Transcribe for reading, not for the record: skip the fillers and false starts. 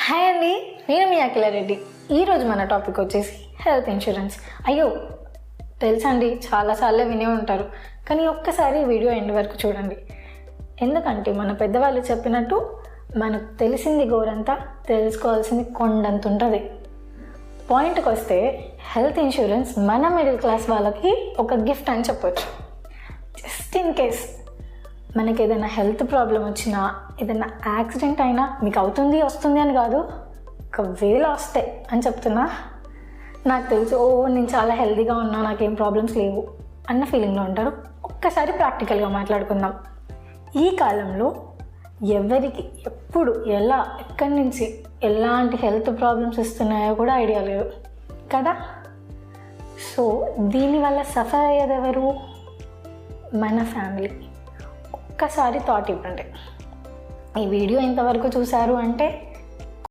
Hi అండి, నేను మీ అఖిలారెడ్డి. ఈరోజు మన టాపిక్ వచ్చేసి హెల్త్ ఇన్సూరెన్స్. అయ్యో తెలుసండి, చాలాసార్లు వినే ఉంటారు, కానీ ఒక్కసారి వీడియో ఎండ్ వరకు చూడండి. ఎందుకంటే మన పెద్దవాళ్ళు చెప్పినట్టు మనకు తెలిసింది గోరంతా, తెలుసుకోవాల్సింది కొండంత ఉంటుంది. పాయింట్కి వస్తే హెల్త్ ఇన్సూరెన్స్ మన మిడిల్ క్లాస్ వాళ్ళకి ఒక గిఫ్ట్ అని చెప్పొచ్చు. జస్ట్ ఇన్ కేస్ మనకి ఏదైనా హెల్త్ ప్రాబ్లం వచ్చినా, ఏదైనా యాక్సిడెంట్ అయినా, మీకు అవుతుంది వస్తుంది అని కాదు, ఒకవేళ వస్తే అని చెప్తున్నా. నాకు తెలుసు, నేను చాలా హెల్తీగా ఉన్నా, నాకేం ప్రాబ్లమ్స్ లేవు అన్న ఫీలింగ్లో ఉంటారు. ఒక్కసారి ప్రాక్టికల్గా మాట్లాడుకుందాం. ఈ కాలంలో ఎవరికి ఎప్పుడు ఎలా ఎక్కడి నుంచి ఎలాంటి హెల్త్ ప్రాబ్లమ్స్ వస్తున్నాయో కూడా ఐడియా లేదు కదా. సో దీనివల్ల సఫర్ అయ్యేది ఎవరు? మన ఫ్యామిలీ. ఒక్కసారి థాట్ ఇవ్వండి. ఈ వీడియో ఇంతవరకు చూశారు అంటే